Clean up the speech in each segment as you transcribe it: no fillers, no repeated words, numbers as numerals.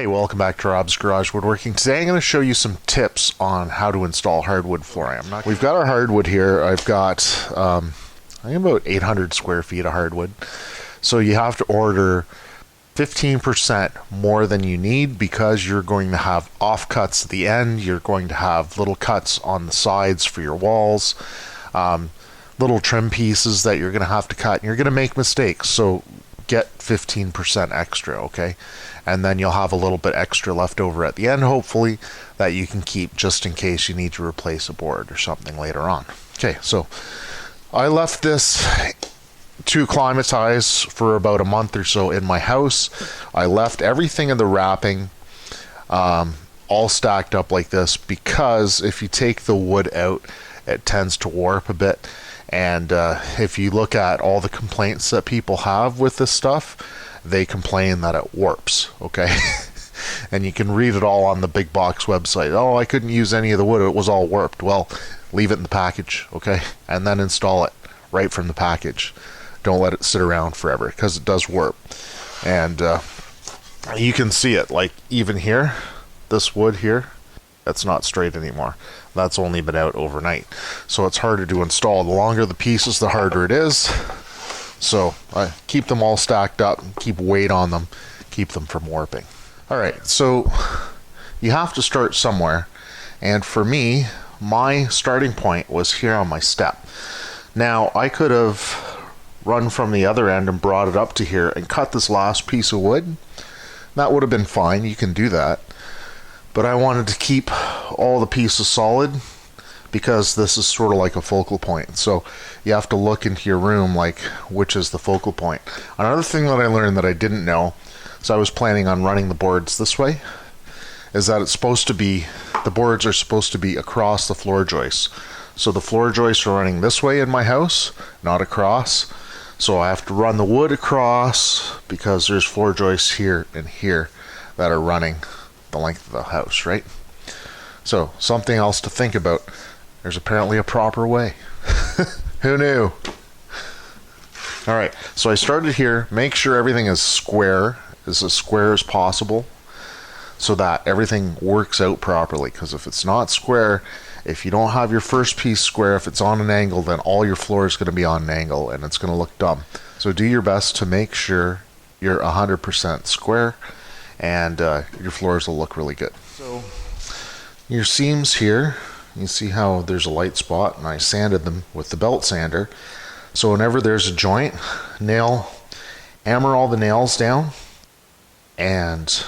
Hey, welcome back to Rob's Garage Woodworking. Today I'm going to show you some tips on how to install hardwood flooring. We've got our hardwood here. I've got I think about 800 square feet of hardwood. So you have to order 15% more than you need because you're going to have offcuts at the end. You're going to have little cuts on the sides for your walls, little trim pieces that you're going to have to cut, and you're going to make mistakes. So get 15% extra, okay? And then you'll have a little bit extra left over at the end, hopefully, that you can keep just in case you need to replace a board or something later on. Okay, so I left this to acclimatize for about a month or so in my house. I left everything in the wrapping all stacked up like this because if you take the wood out, it tends to warp a bit. And if you look at all the complaints that people have with this stuff, they complain that it warps, okay? And you can read it all on the big box website. Oh, I couldn't use any of the wood, it was all warped. Well, leave it in the package, okay? And then install it right from the package. Don't let it sit around forever because it does warp. And you can see it, like even here, this wood here, that's not straight anymore. That's only been out overnight. So it's harder to install. The longer the pieces, the harder it is. So I keep them all stacked up, keep weight on them, keep them from warping. Alright, so you have to start somewhere. And for me, my starting point was here on my step. Now, I could have run from the other end and brought it up to here and cut this last piece of wood. That would have been fine, you can do that. But I wanted to keep all the pieces solid because this is sort of like a focal point. So you have to look into your room like which is the focal point. Another thing that I learned that I didn't know, so I was planning on running the boards this way, is that it's supposed to be, the boards are supposed to be across the floor joists. So the floor joists are running this way in my house, not across. So I have to run the wood across because there's floor joists here and here that are running the length of the house, right? So something else to think about. There's apparently a proper way. Who knew? Alright, so I started here. Make sure everything is square, as square as possible, so that everything works out properly. Because if it's not square, if you don't have your first piece square, if it's on an angle, then all your floor is going to be on an angle and it's going to look dumb. So do your best to make sure you're 100% square and your floors will look really good. So your seams here, you see how there's a light spot, and I sanded them with the belt sander. So whenever there's a joint, hammer all the nails down and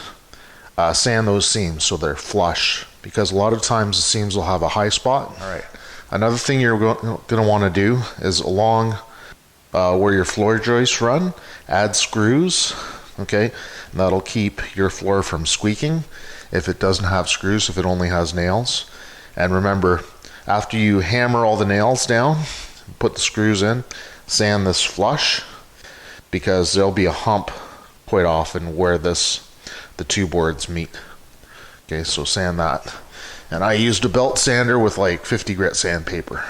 sand those seams so they're flush, because a lot of times the seams will have a high spot. All right. Another thing you're going to want to do is along where your floor joists run, add screws, okay? And that'll keep your floor from squeaking if it doesn't have screws, if it only has nails. And remember, after you hammer all the nails down, put the screws in, sand this flush, because there'll be a hump quite often where the two boards meet. Okay, so sand that. And I used a belt sander with like 50 grit sandpaper.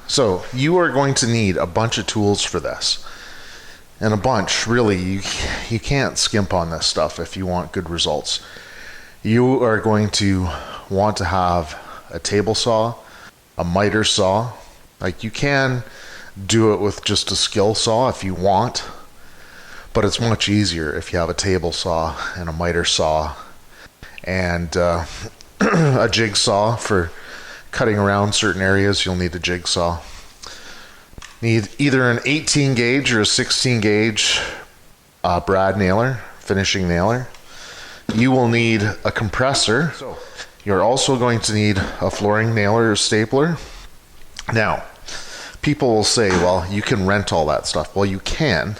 So you are going to need a bunch of tools for this. And a bunch, really. You can't skimp on this stuff if you want good results. You are going to want to have a table saw, a miter saw. Like, you can do it with just a skill saw if you want, but it's much easier if you have a table saw and a miter saw and a jigsaw for cutting around certain areas. You'll need a jigsaw. Need either an 18 gauge or a 16 gauge brad nailer, finishing nailer. You will need a compressor. You're also going to need a flooring nailer or stapler. Now, people will say, well, you can rent all that stuff. Well, you can,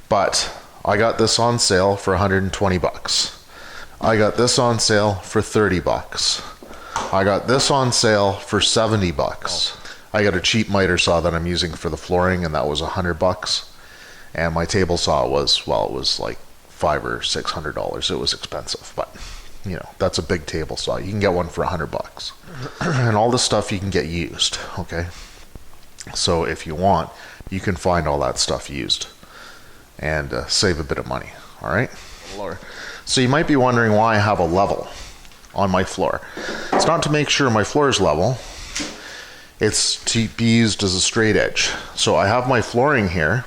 but I got this on sale for 120 bucks. I got this on sale for 30 bucks. I got this on sale for 70 bucks. I got a cheap miter saw that I'm using for the flooring, and that was 100 bucks. And my table saw was, well, it was like $500 or $600. It was expensive, but you know, that's a big table saw. You can get one for 100 bucks. And all this stuff you can get used, okay? So if you want, you can find all that stuff used and save a bit of money, all right? Lower. So you might be wondering why I have a level on my floor. It's not to make sure my floor is level. It's to be used as a straight edge. So I have my flooring here.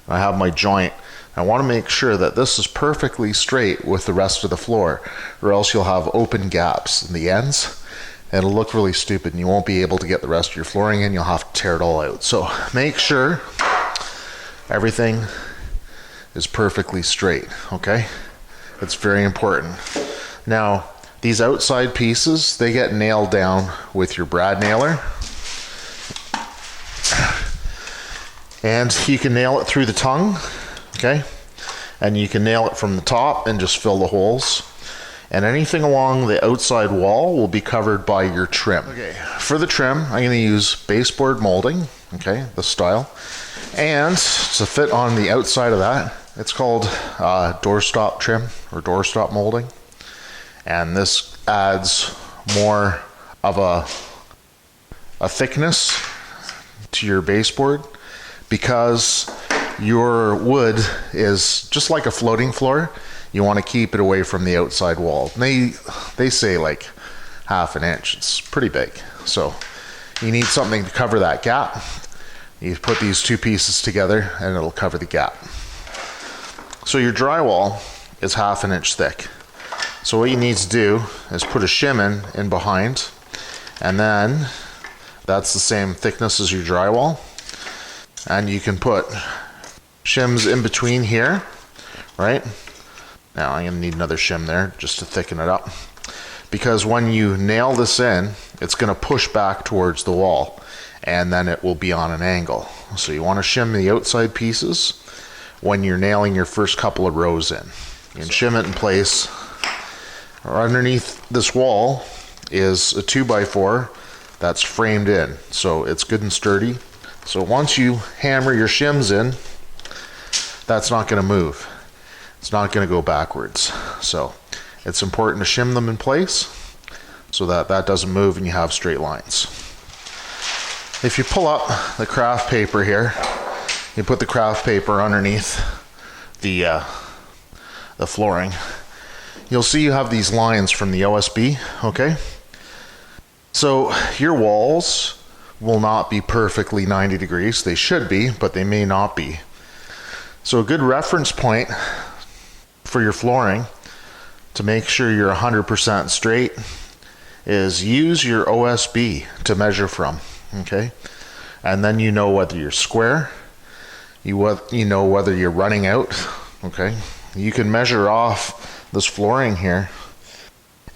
I have my joint. I want to make sure that this is perfectly straight with the rest of the floor, or else you'll have open gaps in the ends and it'll look really stupid and you won't be able to get the rest of your flooring in. You'll have to tear it all out. So make sure everything is perfectly straight, okay? It's very important. Now, these outside pieces, they get nailed down with your brad nailer. And you can nail it through the tongue, okay? And you can nail it from the top and just fill the holes. And anything along the outside wall will be covered by your trim. Okay, for the trim, I'm going to use baseboard molding, okay, the style. And to fit on the outside of that, it's called doorstop trim or doorstop molding. And this adds more of a thickness to your baseboard because your wood is just like a floating floor. You want to keep it away from the outside wall. They say like half an inch. It's pretty big. So you need something to cover that gap. You put these two pieces together and it'll cover the gap. So your drywall is half an inch thick. So what you need to do is put a shim in behind, and then that's the same thickness as your drywall. And you can put shims in between here, right? Now I'm gonna need another shim there just to thicken it up. Because when you nail this in, it's gonna push back towards the wall and then it will be on an angle. So you wanna shim the outside pieces when you're nailing your first couple of rows in. You can shim it in place. Underneath this wall is a 2x4 that's framed in, so it's good and sturdy. So once you hammer your shims in, that's not going to move. It's not going to go backwards. So it's important to shim them in place so that that doesn't move and you have straight lines. If you pull up the craft paper here, you put the craft paper underneath the flooring. You'll see you have these lines from the OSB, okay? So your walls will not be perfectly 90 degrees. They should be, but they may not be. So a good reference point for your flooring to make sure you're 100% straight is use your OSB to measure from, okay? And then you know whether you're square, you know whether you're running out, okay? You can measure off this flooring here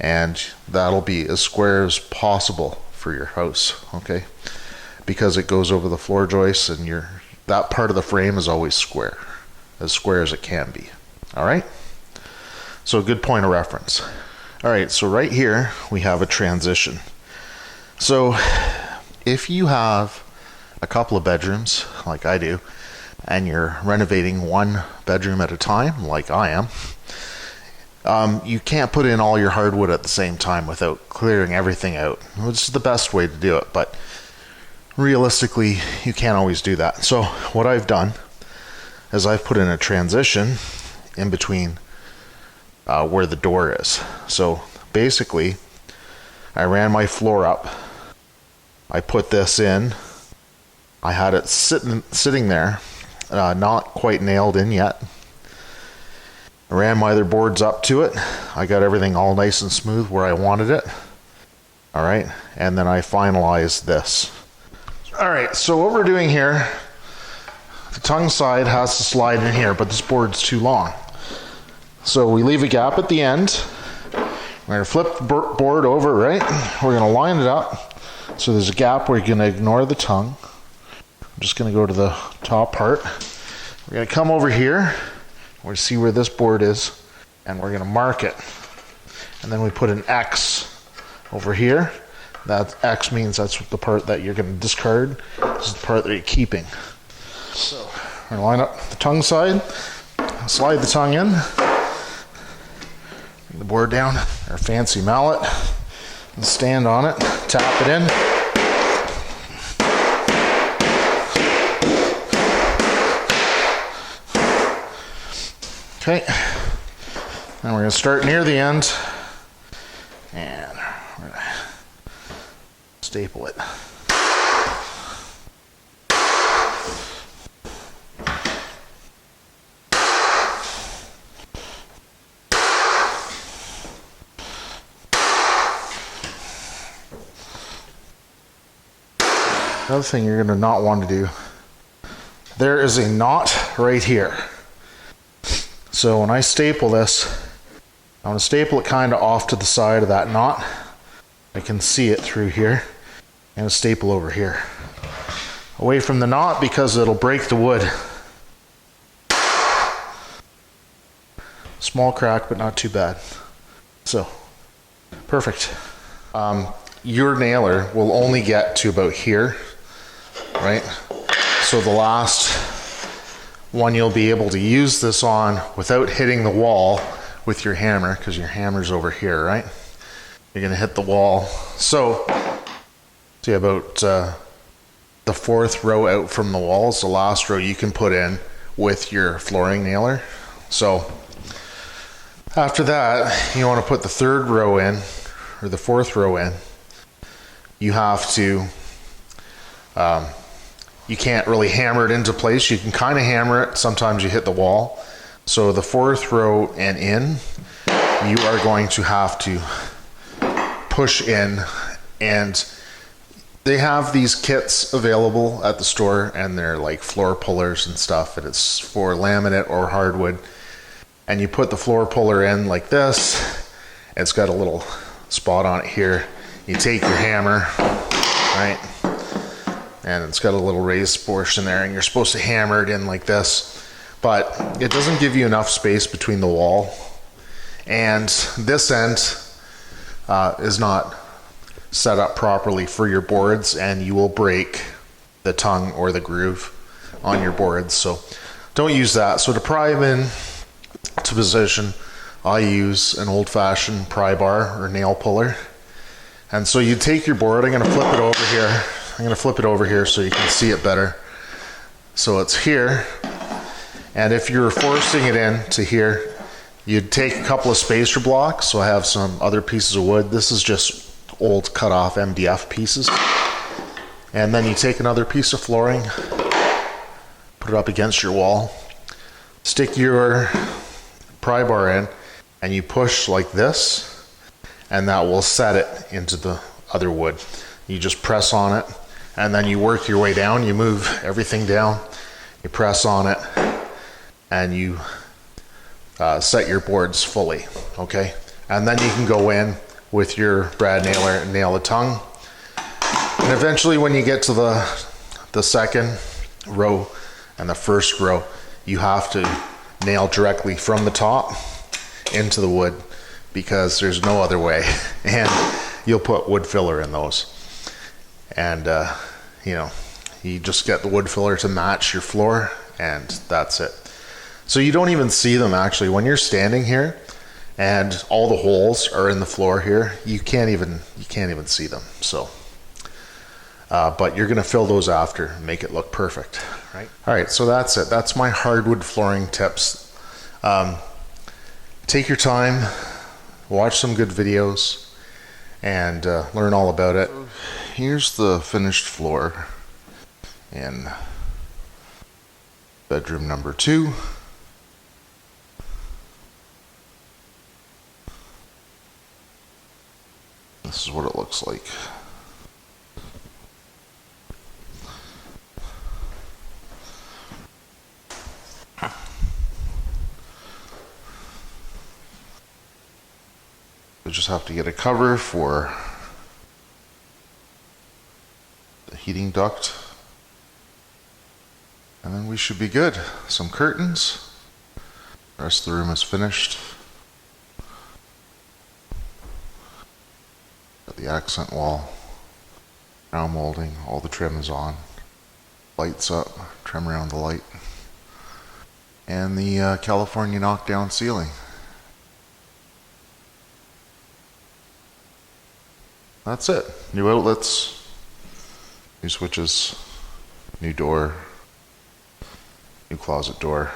and that'll be as square as possible for your house, okay? Because it goes over the floor joists and that part of the frame is always square as it can be. All right, so a good point of reference. All right, so right here we have a transition. So if you have a couple of bedrooms like I do and you're renovating one bedroom at a time like I am, you can't put in all your hardwood at the same time without clearing everything out, which is the best way to do it, but realistically you can't always do that. So what I've done is I've put in a transition in between where the door is. So basically I ran my floor up, I put this in, I had it sitting there, not quite nailed in yet. I ran my other boards up to it. I got everything all nice and smooth where I wanted it. All right, and then I finalized this. All right, so what we're doing here, the tongue side has to slide in here, but this board's too long. So we leave a gap at the end. We're gonna flip the board over, right? We're gonna line it up. So there's a gap where you're gonna ignore the tongue. I'm just gonna go to the top part. We're gonna come over here. We're gonna see where this board is, and we're gonna mark it. And then we put an X over here. That X means that's the part that you're gonna discard. This is the part that you're keeping. So we're gonna line up the tongue side, slide the tongue in, bring the board down, our fancy mallet, and stand on it, tap it in. Okay, And we're going to start near the end, and we're going to staple it. Another thing you're going to not want to do, there is a knot right here. So when I staple this, I want to staple it kind of off to the side of that knot. I can see it through here, and a staple over here. Away from the knot because it'll break the wood. Small crack, but not too bad. So, perfect. Your nailer will only get to about here, right? So the last one you'll be able to use this on without hitting the wall with your hammer, because your hammer's over here, right? You're gonna hit the wall. So, see about the fourth row out from the wall is the last row you can put in with your flooring nailer. So, after that, you wanna put the third row in, or the fourth row in. You have to, you can't really hammer it into place. You can kind of hammer it. Sometimes you hit the wall. So the fourth row and in, you are going to have to push in, and they have these kits available at the store, and they're like floor pullers and stuff, and it's for laminate or hardwood. And you put the floor puller in like this. It's got a little spot on it here. You take your hammer, right? And it's got a little raised portion there, and you're supposed to hammer it in like this. But it doesn't give you enough space between the wall. And this end is not set up properly for your boards, and you will break the tongue or the groove on your boards. So don't use that. So to pry them in to position, I use an old-fashioned pry bar or nail puller. And so you take your board, I'm going to flip it over here. I'm going to flip it over here so you can see it better. So it's here. And if you're forcing it in to here, you'd take a couple of spacer blocks. So I have some other pieces of wood. This is just old cut off MDF pieces. And then you take another piece of flooring, put it up against your wall, stick your pry bar in, and you push like this, and that will set it into the other wood. You just press on it, and then you work your way down. You move everything down, you press on it, and you set your boards fully, okay? And then you can go in with your brad nailer and nail the tongue. And eventually when you get to the second row and the first row, you have to nail directly from the top into the wood, because there's no other way. And you'll put wood filler in those. And you know, you just get the wood filler to match your floor, and that's it. So you don't even see them actually. When you're standing here and all the holes are in the floor here, you can't even see them. So but you're gonna fill those after and make it look perfect, right? All right, so that's it. That's my hardwood flooring tips. Take your time, watch some good videos, and learn all about it. Here's the finished floor in bedroom number 2. This is what it looks like. We just have to get a cover for the heating duct, and then we should be good. Some curtains. The rest of the room is finished. Got the accent wall, round molding, all the trim is on. Lights up, trim around the light. And the California knockdown ceiling. That's it. New outlets, new switches, new door, new closet door.